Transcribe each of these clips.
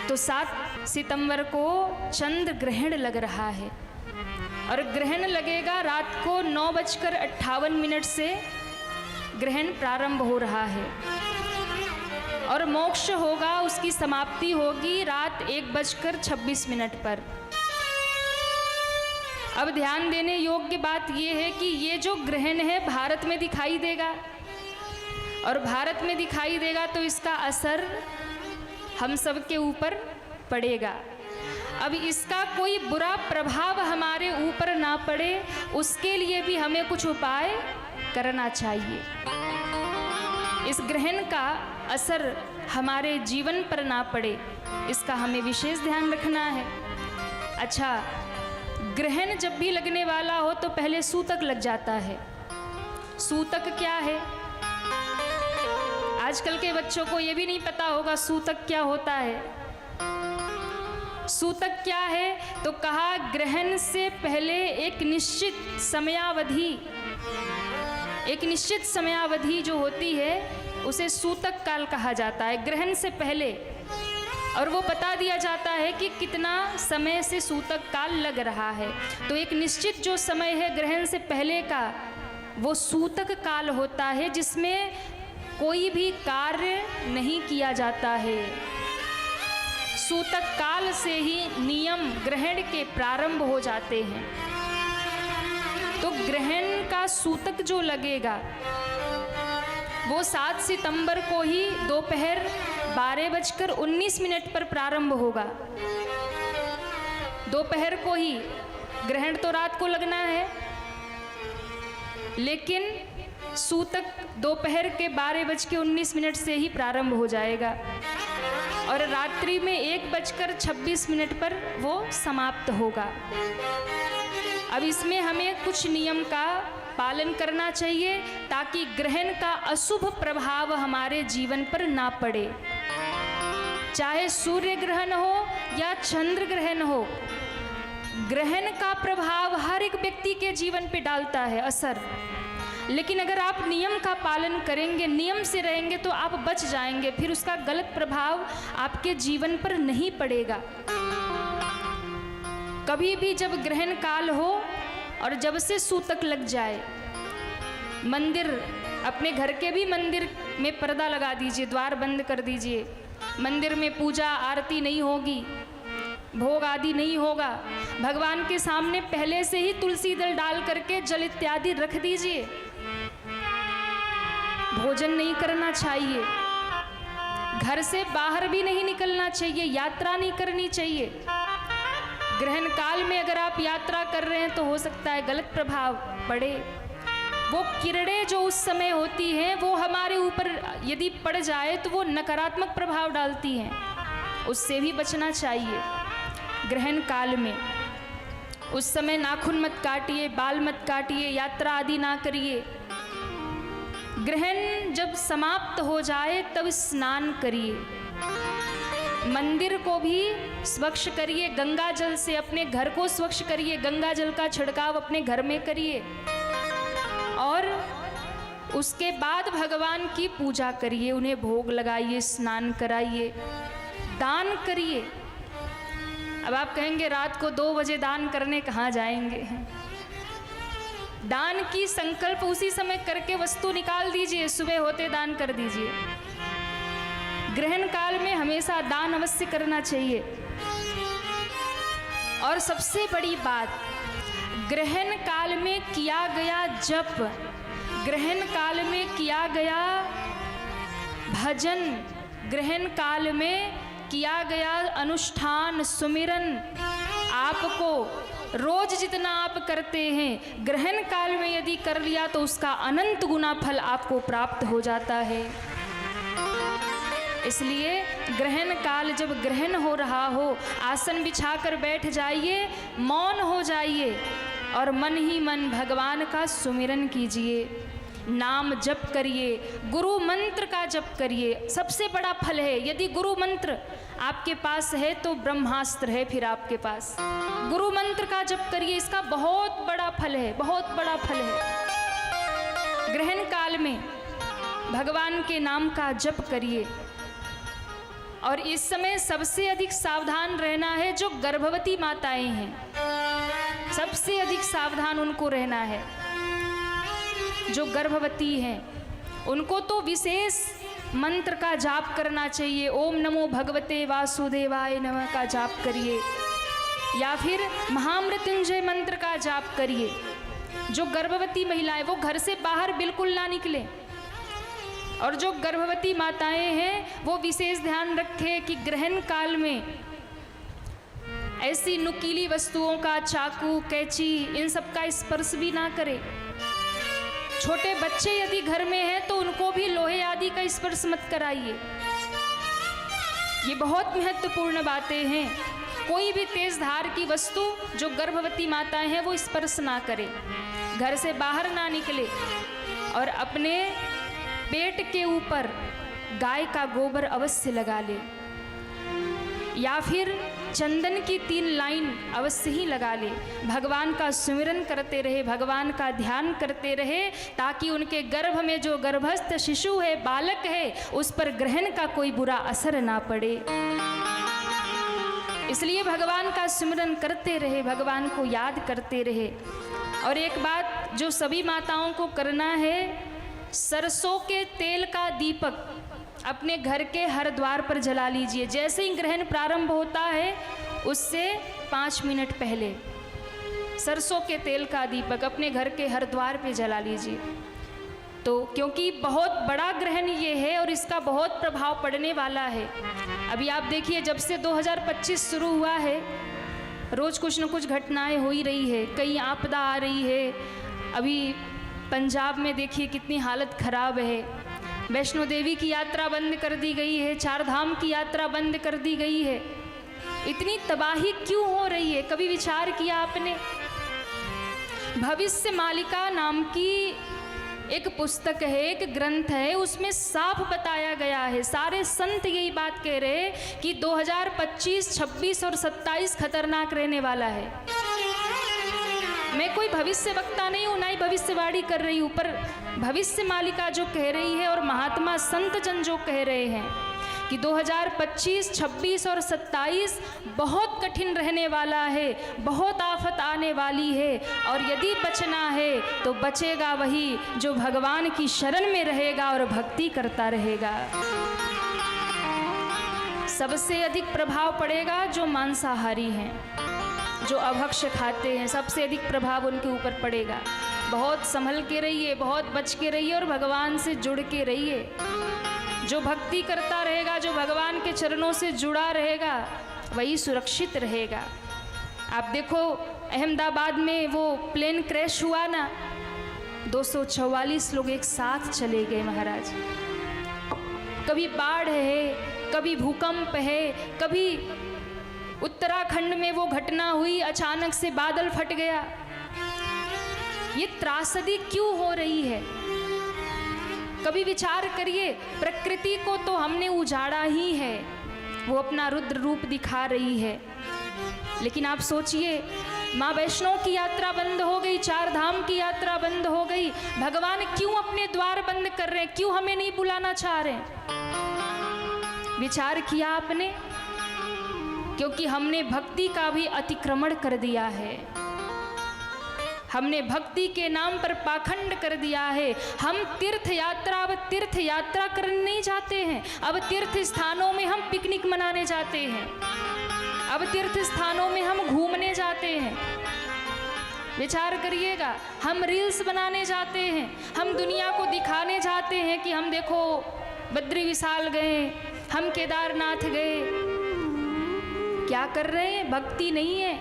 तो 7 सितंबर को चंद्र ग्रहण लग रहा है और ग्रहण लगेगा रात को 9:58 से ग्रहण प्रारंभ हो रहा है और मोक्ष होगा, उसकी समाप्ति होगी रात 1:26 पर। अब ध्यान देने योग्य बात यह है कि ये जो ग्रहण है भारत में दिखाई देगा और भारत में दिखाई देगा तो इसका असर हम सब के ऊपर पड़ेगा। अब इसका कोई बुरा प्रभाव हमारे ऊपर ना पड़े, उसके लिए भी हमें कुछ उपाय करना चाहिए। इस ग्रहण का असर हमारे जीवन पर ना पड़े, इसका हमें विशेष ध्यान रखना है। अच्छा, ग्रहण जब भी लगने वाला हो तो पहले सूतक लग जाता है। सूतक क्या है? आजकल के बच्चों को ये भी नहीं पता होगा सूतक क्या होता है। सूतक क्या है? तो कहा ग्रहण से पहले एक निश्चित समयावधि जो होती है उसे सूतक काल कहा जाता है, ग्रहण से पहले। और वो बता दिया जाता है कि कितना समय से सूतक काल लग रहा है। तो एक निश्चित जो समय है ग्रहण से पहले का, वो सूतक काल होता है, जिसमें कोई भी कार्य नहीं किया जाता है। सूतक काल से ही नियम ग्रहण के प्रारंभ हो जाते हैं। तो ग्रहण का सूतक जो लगेगा वो 7 सितंबर को ही दोपहर 12:19 पर प्रारंभ होगा। दोपहर को ही, ग्रहण तो रात को लगना है, लेकिन सूतक दोपहर के 12:19 से ही प्रारंभ हो जाएगा और रात्रि में 1:26 पर वो समाप्त होगा। अब इसमें हमें कुछ नियम का पालन करना चाहिए ताकि ग्रहण का अशुभ प्रभाव हमारे जीवन पर ना पड़े। चाहे सूर्य ग्रहण हो या चंद्र ग्रहण हो, ग्रहण का प्रभाव हर एक व्यक्ति के जीवन पे डालता है असर। लेकिन अगर आप नियम का पालन करेंगे, नियम से रहेंगे तो आप बच जाएंगे, फिर उसका गलत प्रभाव आपके जीवन पर नहीं पड़ेगा। कभी भी जब ग्रहण काल हो और जब से सूतक लग जाए, मंदिर, अपने घर के भी मंदिर में पर्दा लगा दीजिए, द्वार बंद कर दीजिए। मंदिर में पूजा आरती नहीं होगी, भोग आदि नहीं होगा। भगवान के सामने पहले से ही तुलसी दल डाल करके जल इत्यादि रख दीजिए। भोजन नहीं करना चाहिए, घर से बाहर भी नहीं निकलना चाहिए, यात्रा नहीं करनी चाहिए। ग्रहण काल में अगर आप यात्रा कर रहे हैं तो हो सकता है गलत प्रभाव पड़े। वो किरणें जो उस समय होती हैं वो हमारे ऊपर यदि पड़ जाए तो वो नकारात्मक प्रभाव डालती हैं, उससे भी बचना चाहिए। ग्रहण काल में उस समय नाखून मत काटिए, बाल मत काटिए, यात्रा आदि ना करिए। ग्रहण जब समाप्त हो जाए तब स्नान करिए, मंदिर को भी स्वच्छ करिए, गंगा जल से अपने घर को स्वच्छ करिए, गंगा जल का छिड़काव अपने घर में करिए और उसके बाद भगवान की पूजा करिए, उन्हें भोग लगाइए, स्नान कराइए, दान करिए। अब आप कहेंगे रात को 2 बजे दान करने कहाँ जाएंगे? दान की संकल्प उसी समय करके वस्तु निकाल दीजिए, सुबह होते दान कर दीजिए। ग्रहण काल में हमेशा दान अवश्य करना चाहिए। और सबसे बड़ी बात, ग्रहण काल में किया गया जप, ग्रहण काल में किया गया भजन, ग्रहण काल में किया गया अनुष्ठान, सुमिरन, आपको रोज जितना आप करते हैं ग्रहण काल में यदि कर लिया तो उसका अनंत गुना फल आपको प्राप्त हो जाता है। इसलिए ग्रहण काल जब ग्रहण हो रहा हो, आसन बिछाकर बैठ जाइए, मौन हो जाइए और मन ही मन भगवान का सुमिरन कीजिए, नाम जप करिए, गुरु मंत्र का जप करिए। सबसे बड़ा फल है, यदि गुरु मंत्र आपके पास है तो ब्रह्मास्त्र है फिर आपके पास। गुरु मंत्र का जप करिए, इसका बहुत बड़ा फल है, बहुत बड़ा फल है। ग्रहण काल में भगवान के नाम का जप करिए और इस समय सबसे अधिक सावधान रहना है जो गर्भवती माताएं हैं, सबसे अधिक सावधान उनको रहना है। जो गर्भवती हैं उनको तो विशेष मंत्र का जाप करना चाहिए। ओम नमो भगवते वासुदेवाय नमः का जाप करिए, या फिर महामृत्युंजय मंत्र का जाप करिए। जो गर्भवती महिलाएं वो घर से बाहर बिल्कुल ना निकलें, और जो गर्भवती माताएं हैं वो विशेष ध्यान रखें कि ग्रहण काल में ऐसी नुकीली वस्तुओं का, चाकू, कैंची, इन सब का स्पर्श भी ना करें। छोटे बच्चे यदि घर में हैं तो उनको भी लोहे आदि का स्पर्श मत कराइए। ये बहुत महत्वपूर्ण बातें हैं। कोई भी तेज धार की वस्तु जो गर्भवती माताएं हैं वो स्पर्श ना करें, घर से बाहर ना निकले, और अपने पेट के ऊपर गाय का गोबर अवश्य लगा ले, या फिर चंदन की 3 लाइन अवश्य ही लगा ले। भगवान का स्मरण करते रहे, भगवान का ध्यान करते रहे, ताकि उनके गर्भ में जो गर्भस्थ शिशु है, बालक है, उस पर ग्रहण का कोई बुरा असर ना पड़े। इसलिए भगवान का स्मरण करते रहे, भगवान को याद करते रहे। और एक बात जो सभी माताओं को करना है, सरसों के तेल का दीपक अपने घर के हर द्वार पर जला लीजिए। जैसे ही ग्रहण प्रारंभ होता है उससे 5 मिनट पहले सरसों के तेल का दीपक अपने घर के हर द्वार पे जला लीजिए। तो क्योंकि बहुत बड़ा ग्रहण ये है और इसका बहुत प्रभाव पड़ने वाला है। अभी आप देखिए, जब से 2025 शुरू हुआ है, रोज़ कुछ न कुछ घटनाएं हो ही रही है, कई आपदा आ रही है। अभी पंजाब में देखिए कितनी हालत खराब है, वैष्णो देवी की यात्रा बंद कर दी गई है, 4 धाम की यात्रा बंद कर दी गई है। इतनी तबाही क्यों हो रही है? कभी विचार किया आपने? भविष्य मालिका नाम की एक पुस्तक है, एक ग्रंथ है, उसमें साफ बताया गया है, सारे संत यही बात कह रहे हैं कि 2025, 26 और 27 खतरनाक रहने वाला है। मैं कोई भविष्य वक्ता नहीं हूँ, ना ही भविष्यवाणी कर रही हूँ, पर भविष्य मालिका जो कह रही है और महात्मा संत जन जो कह रहे हैं कि 2025, 26 और 27 बहुत कठिन रहने वाला है, बहुत आफत आने वाली है। और यदि बचना है तो बचेगा वही जो भगवान की शरण में रहेगा और भक्ति करता रहेगा। सबसे अधिक प्रभाव पड़ेगा जो मांसाहारी हैं, जो अभक्ष्य खाते हैं, सबसे अधिक प्रभाव उनके ऊपर पड़ेगा। बहुत संभल के रहिए, बहुत बच के रहिए और भगवान से जुड़ के रहिए। जो भक्ति करता रहेगा, जो भगवान के चरणों से जुड़ा रहेगा, वही सुरक्षित रहेगा। आप देखो, अहमदाबाद में वो प्लेन क्रैश हुआ ना, 244 लोग एक साथ चले गए महाराज। कभी बाढ़ है, कभी भूकंप है, कभी उत्तराखंड में वो घटना हुई, अचानक से बादल फट गया। ये त्रासदी क्यों हो रही है? कभी विचार करिए, प्रकृति को तो हमने उजाड़ा ही है, वो अपना रुद्र रूप दिखा रही है। लेकिन आप सोचिए, माँ वैष्णो की यात्रा बंद हो गई, 4 धाम की यात्रा बंद हो गई, भगवान क्यों अपने द्वार बंद कर रहे हैं? क्यों हमें नहीं बुलाना चाह रहे? विचार किया आपने? क्योंकि हमने भक्ति का भी अतिक्रमण कर दिया है, हमने भक्ति के नाम पर पाखंड कर दिया है। हम तीर्थ यात्रा, अब तीर्थ यात्रा करने नहीं जाते हैं, अब तीर्थ स्थानों में हम पिकनिक मनाने जाते हैं, अब तीर्थ स्थानों में हम घूमने जाते हैं। विचार करिएगा, हम रील्स बनाने जाते हैं, हम दुनिया को दिखाने जाते हैं कि हम देखो बद्री विशाल गए, हम केदारनाथ गए। क्या कर रहे हैं? भक्ति नहीं है,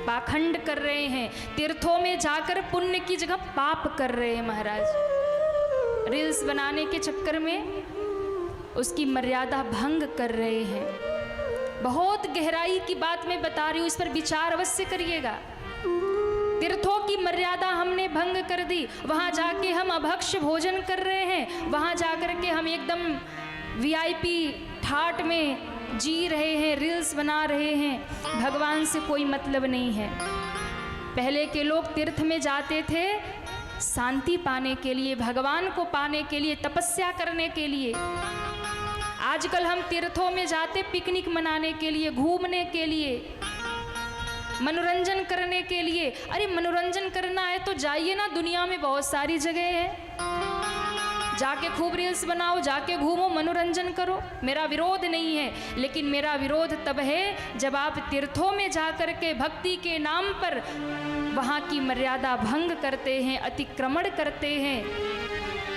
पाखंड कर रहे हैं। तीर्थों में जाकर पुण्य की जगह पाप कर रहे हैं महाराज। रील्स बनाने के चक्कर में उसकी मर्यादा भंग कर रहे हैं। बहुत गहराई की बात मैं बता रही हूँ, इस पर विचार अवश्य करिएगा। तीर्थों की मर्यादा हमने भंग कर दी, वहाँ जाके हम अभक्ष्य भोजन कर रहे हैं, वहाँ जाकर के हम एकदम VIP ठाट में जी रहे हैं, रील्स बना रहे हैं। भगवान से कोई मतलब नहीं है। पहले के लोग तीर्थ में जाते थे शांति पाने के लिए, भगवान को पाने के लिए, तपस्या करने के लिए। आज आजकल हम तीर्थों में जाते पिकनिक मनाने के लिए, घूमने के लिए, मनोरंजन करने के लिए। अरे मनोरंजन करना है तो जाइए ना, दुनिया में बहुत सारी जगह है, जाके खूब रील्स बनाओ, जाके घूमो, मनोरंजन करो, मेरा विरोध नहीं है। लेकिन मेरा विरोध तब है जब आप तीर्थों में जा कर के भक्ति के नाम पर वहाँ की मर्यादा भंग करते हैं, अतिक्रमण करते हैं।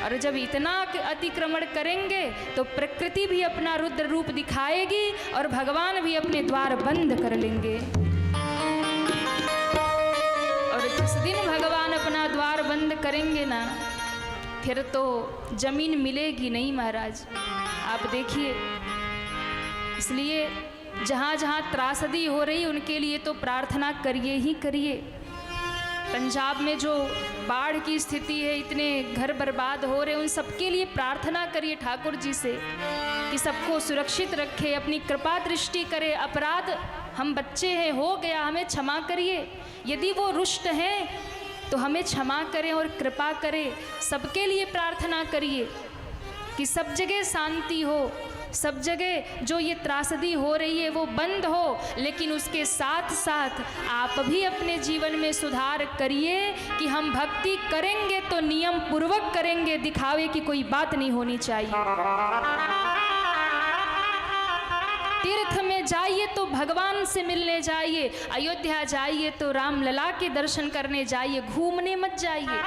और जब इतना अतिक्रमण करेंगे तो प्रकृति भी अपना रुद्र रूप दिखाएगी और भगवान भी अपने द्वार बंद कर लेंगे। और जिस दिन भगवान अपना द्वार बंद करेंगे ना, फिर तो जमीन मिलेगी नहीं महाराज, आप देखिए। इसलिए जहाँ जहाँ त्रासदी हो रही उनके लिए तो प्रार्थना करिए ही करिए। पंजाब में जो बाढ़ की स्थिति है, इतने घर बर्बाद हो रहे, उन सबके लिए प्रार्थना करिए ठाकुर जी से कि सबको सुरक्षित रखे, अपनी कृपा दृष्टि करे। अपराध हम बच्चे हैं, हो गया, हमें क्षमा करिए। यदि वो रुष्ट हैं तो हमें क्षमा करें और कृपा करें। सबके लिए प्रार्थना करिए कि सब जगह शांति हो, सब जगह जो ये त्रासदी हो रही है वो बंद हो। लेकिन उसके साथ साथ आप भी अपने जीवन में सुधार करिए कि हम भक्ति करेंगे तो नियम पूर्वक करेंगे, दिखावे की कोई बात नहीं होनी चाहिए। तीर्थ में जाइए तो भगवान से मिलने जाइए, अयोध्या जाइए तो राम लला के दर्शन करने जाइए, घूमने मत जाइए।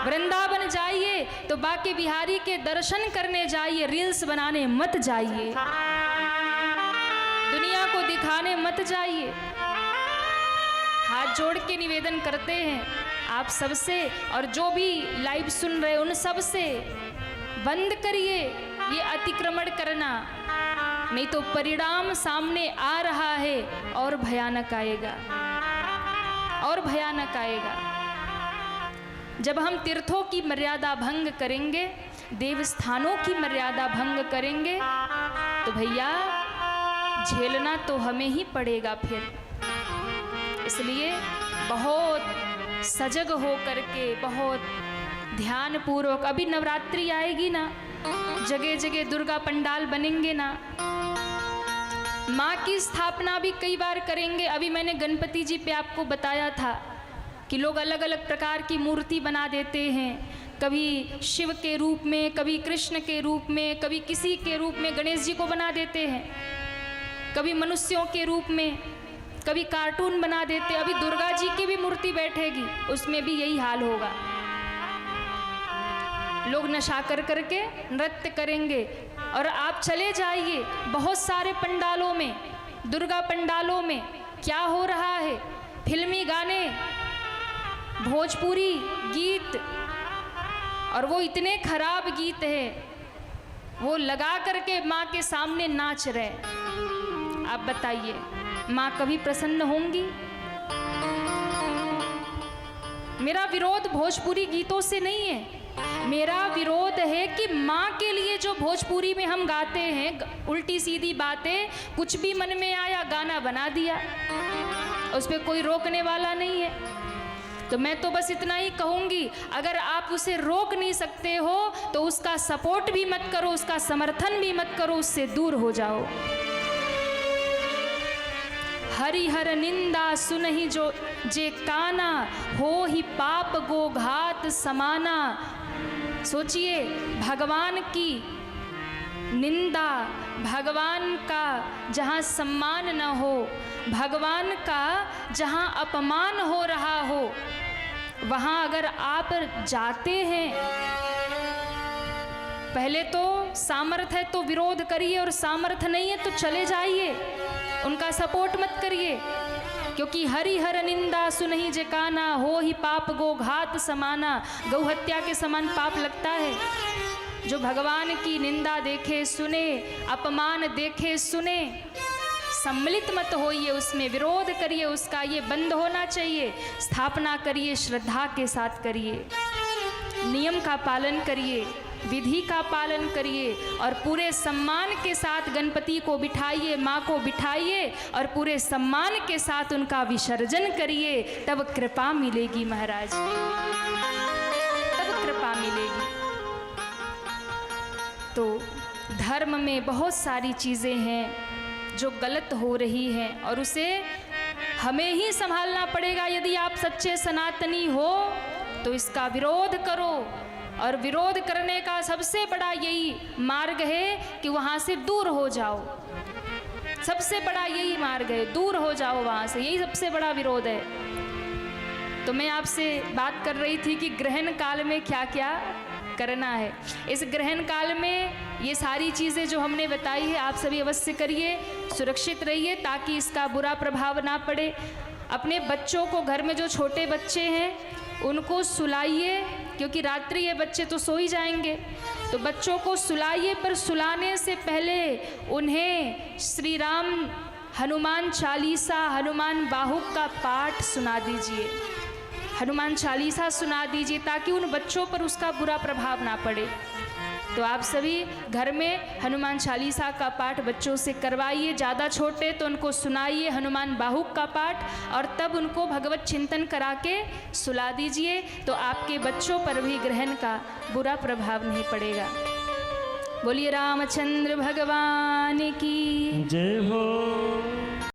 वृंदावन जाइए तो बाके बिहारी के दर्शन करने जाइए, रील्स बनाने मत जाइए, दुनिया को दिखाने मत जाइए। हाथ जोड़ के निवेदन करते हैं आप सबसे, और जो भी लाइव सुन रहे उन सब से, बंद करिए ये अतिक्रमण करना, नहीं तो परिणाम सामने आ रहा है और भयानक आएगा, और भयानक आएगा। जब हम तीर्थों की मर्यादा भंग करेंगे, देवस्थानों की मर्यादा भंग करेंगे, तो भैया झेलना तो हमें ही पड़ेगा फिर। इसलिए बहुत सजग हो करके, बहुत ध्यान पूर्वक, अभी नवरात्रि आएगी ना, जगह जगह दुर्गा पंडाल बनेंगे ना, माँ की स्थापना भी कई बार करेंगे। अभी मैंने गणपति जी पे आपको बताया था कि लोग अलग अलग प्रकार की मूर्ति बना देते हैं, कभी शिव के रूप में, कभी कृष्ण के रूप में, कभी किसी के रूप में गणेश जी को बना देते हैं, कभी मनुष्यों के रूप में, कभी कार्टून बना देते। अभी दुर्गा जी की भी मूर्ति बैठेगी, उसमें भी यही हाल होगा। लोग नशा कर करके नृत्य करेंगे। और आप चले जाइए बहुत सारे पंडालों में, दुर्गा पंडालों में क्या हो रहा है, फिल्मी गाने, भोजपुरी गीत, और वो इतने खराब गीत हैं, वो लगा करके माँ के सामने नाच रहे। आप बताइए माँ कभी प्रसन्न होंगी? मेरा विरोध भोजपुरी गीतों से नहीं है, मेरा विरोध है कि माँ के लिए जो भोजपुरी में हम गाते हैं उल्टी सीधी बातें, कुछ भी मन में आया गाना बना दिया, उस पर कोई रोकने वाला नहीं है। तो मैं तो बस इतना ही कहूँगी, अगर आप उसे रोक नहीं सकते हो तो उसका सपोर्ट भी मत करो, उसका समर्थन भी मत करो, उससे दूर हो जाओ। हरिहर निंदा सुनहि जो जे काना, हो ही पाप गो घात समाना। सोचिए, भगवान की निंदा, भगवान का जहाँ सम्मान न हो, भगवान का जहाँ अपमान हो रहा हो, वहाँ अगर आप जाते हैं, पहले तो सामर्थ्य है तो विरोध करिए, और सामर्थ्य नहीं है तो चले जाइए, उनका सपोर्ट मत करिए। क्योंकि हरिहर निंदा सुनहि जे काना, हो ही पाप गो घात समाना। गौ हत्या के समान पाप लगता है। जो भगवान की निंदा देखे सुने, अपमान देखे सुने, सम्मिलित मत होइए, उसमें विरोध करिए, उसका ये बंद होना चाहिए। स्थापना करिए, श्रद्धा के साथ करिए, नियम का पालन करिए, विधि का पालन करिए, और पूरे सम्मान के साथ गणपति को बिठाइए, माँ को बिठाइए, और पूरे सम्मान के साथ उनका विसर्जन करिए। तब कृपा मिलेगी महाराज, तब कृपा मिलेगी। तो धर्म में बहुत सारी चीज़ें हैं जो गलत हो रही हैं और उसे हमें ही संभालना पड़ेगा। यदि आप सच्चे सनातनी हो तो इसका विरोध करो, और विरोध करने का सबसे बड़ा यही मार्ग है कि वहाँ से दूर हो जाओ। सबसे बड़ा यही मार्ग है, दूर हो जाओ वहाँ से, यही सबसे बड़ा विरोध है। तो मैं आपसे बात कर रही थी कि ग्रहण काल में क्या क्या करना है। इस ग्रहण काल में ये सारी चीज़ें जो हमने बताई है आप सभी अवश्य करिए, सुरक्षित रहिए ताकि इसका बुरा प्रभाव ना पड़े। अपने बच्चों को, घर में जो छोटे बच्चे हैं उनको सुलाइए, क्योंकि रात्रि ये बच्चे तो सो ही जाएंगे, तो बच्चों को सुलाइए, पर सुलाने से पहले उन्हें श्री राम हनुमान चालीसा, हनुमान बाहुक का पाठ सुना दीजिए, हनुमान चालीसा सुना दीजिए ताकि उन बच्चों पर उसका बुरा प्रभाव ना पड़े। तो आप सभी घर में हनुमान चालीसा का पाठ बच्चों से करवाइए, ज़्यादा छोटे तो उनको सुनाइए हनुमान बाहुक का पाठ, और तब उनको भगवत चिंतन करा के सुला दीजिए, तो आपके बच्चों पर भी ग्रहण का बुरा प्रभाव नहीं पड़ेगा। बोलिए रामचंद्र भगवान की जय हो।